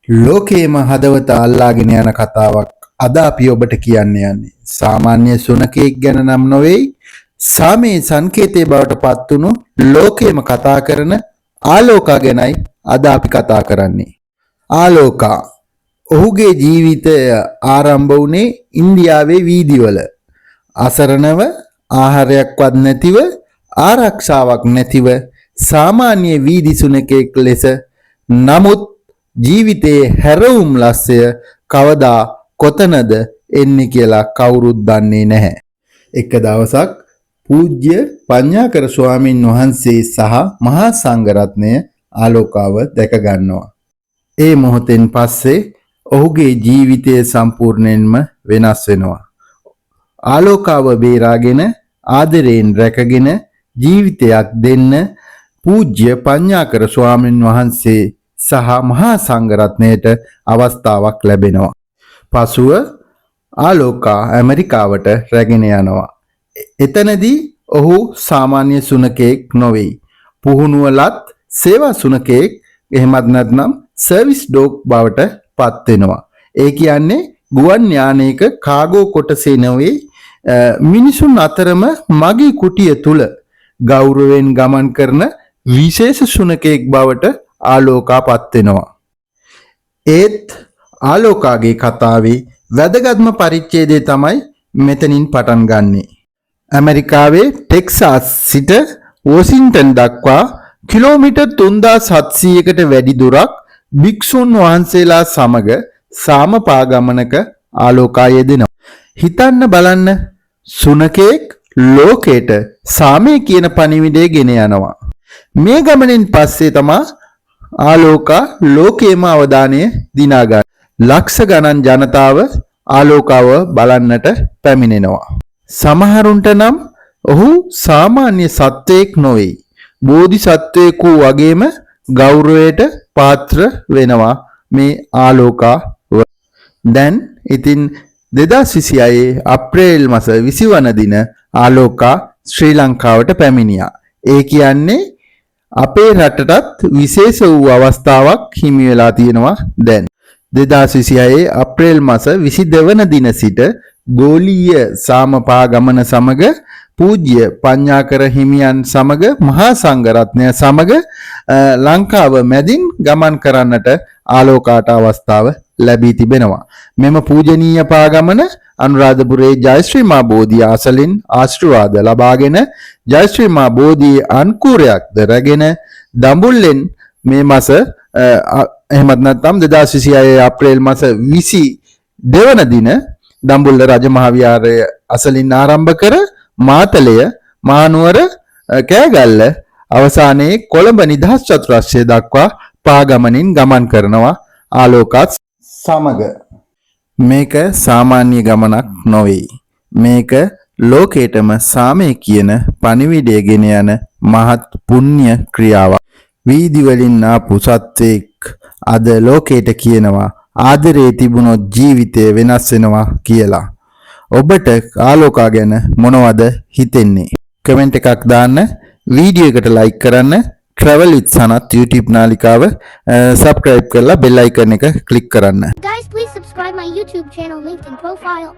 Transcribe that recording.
ලෝකයේම හදවත අල්ලාගෙන යන කතාවක් අද අපි ඔබට කියන්න යන්නේ. සාමාන්‍ය සුනකයෙක් ගැන නම් නොවේයි. සාමයේ සංකේතයේ බවට පත්වුණු ලෝකයේම කතා කරන ආලෝකා ගැනයි අද අපි කතා කරන්නේ. ආලෝකා ඔහුගේ ජීවිතය ආරම්භ වුණේ ඉන්දියාවේ වීදිවල. අසරණව ආහාරයක්වත් නැතිව ආරක්ෂාවක් නැතිව සාමාන්‍ය වීදි සුනකයෙක් ලෙස නමුත් ජීවිතයේ හැරවුම් ලස්සය කවදා කොතනද එන්නේ කියලා කවුරුත් දන්නේ නැහැ. එක දවසක් පූජ්‍ය පඤ්ඤාකර ස්වාමින් වහන්සේ සහ මහා සංඝරත්නය ආලෝකාව දැක ගන්නවා. ඒ මොහොතෙන් පස්සේ ඔහුගේ ජීවිතය සම්පූර්ණයෙන්ම වෙනස් වෙනවා. ආලෝකාව බේරාගෙන ආදරයෙන් රැකගෙන ජීවිතයක් දෙන්න පූජ්‍ය පඤ්ඤාකර ස්වාමින් වහන්සේ සහ මහා සංඝරත්නයට අවස්ථාවක් ලැබෙනවා. පසුව ආලෝකා ඇමරිකාවට රැගෙන යනවා. එතනදී ඔහු සාමාන්‍ය සුනකයෙක් නොවේ. පුහුණුවලත් සේවා සුනකයෙක් එහෙමත් නැත්නම් සර්විස් ඩොග් බවට පත් වෙනවා. ඒ කියන්නේ ගුවන් යානයක කාගෝ කොටසේ නොවේ මිනිසුන් අතරම මගේ කුටිය තුල ගෞරවයෙන් ගමන් කරන විශේෂ සුනකයෙක් බවට ආලෝකාපත් වෙනවා. ඒත් ආලෝකාගේ කතාවේ වැදගත්ම පරිච්ඡේදය තමයි මෙතනින් පටන් ගන්නෙ. ඇමරිකාවේ ටෙක්සාස් සිට වොෂින්ටන් දක්වා කිලෝමීටර් 3700කට වැඩි දුරක් භික්ෂුන් වහන්සේලා සමග සාම පාගමනක ආලෝකා යෙදෙනවා. හිතන්න බලන්න සුනකෙක් ලෝකයට සාමය කියන පණිවිඩය ගෙන යනවා. මේ ගමනෙන් පස්සේ තමයි ආලෝකා ලෝකයේම අවධානය දිනා ගන්න. ලක්ෂ ගණන් ජනතාව ආලෝකාව බලන්නට පැමිණෙනවා. සමහරුන්ට නම් ඔහු සාමාන්‍ය සත්වයෙක් නොවේ. බෝධිසත්වයෙකු වගේම ගෞරවයට පාත්‍ර වෙනවා මේ ආලෝකා. දැන් ඉතින් 2026 අප්‍රේල් මාස 20 වන දින ආලෝකා ශ්‍රී ලංකාවට පැමිණියා. ඒ කියන්නේ අපේ රටටත් විශේෂ වූ අවස්ථාවක් හිමි වෙලා තියෙනවා දැන්. 2026 අප්‍රේල් මාස 22 වන දින සිට ගෝලීය සාමපාගමන සමග පූජ්‍ය පඤ්ඤාකර හිමියන් සමග මහා සංඝරත්නය සමග ලංකාව මැදින් ගමන් කරන්නට ආලෝකාට අවස්ථාව ලැබී තිබෙනවා. මෙම පූජනීය පාගමන අනුරාධපුරයේ ජයශ්‍රී මා බෝධිය අසලින් ආශිර්වාද ලබාගෙන ජයශ්‍රී මා බෝධියේ අන්කුරයක්ද රැගෙන දඹුල්ලෙන් මේ මාස එහෙමත් නැත්නම් 2026 අප්‍රේල් මාස 22 වන දින දඹුල්ල රජමහා විහාරය අසලින් ආරම්භ කර මාතලය මහනුවර කෑගල්ල අවසානයේ කොළඹ නිදහස් චතුරස්‍රය දක්වා පාගමනින් ගමන් කරනවා ආලෝකත් සමග. මේක සාමාන්‍ය ගමනක් නොවේ. මේක ලෝකේටම සාමය කියන පණිවිඩය ගෙන යන මහත් පුණ්‍ය ක්‍රියාවක්. වීදි වලින් ආපු සත්වෙක් අද ලෝකේට කියනවා ආදරේ තිබුණොත් ජීවිතය වෙනස් වෙනවා කියලා. ඔබට ආලෝකා ගැන මොනවද හිතෙන්නේ? කමෙන්ට් එකක් දාන්න, වීඩියෝ එකට ලයික් කරන්න, travel with Sanath YouTube නාලිකාව subscribe කරලා bell icon එක click කරන්න. Guys, please subscribe my YouTube channel linked in profile.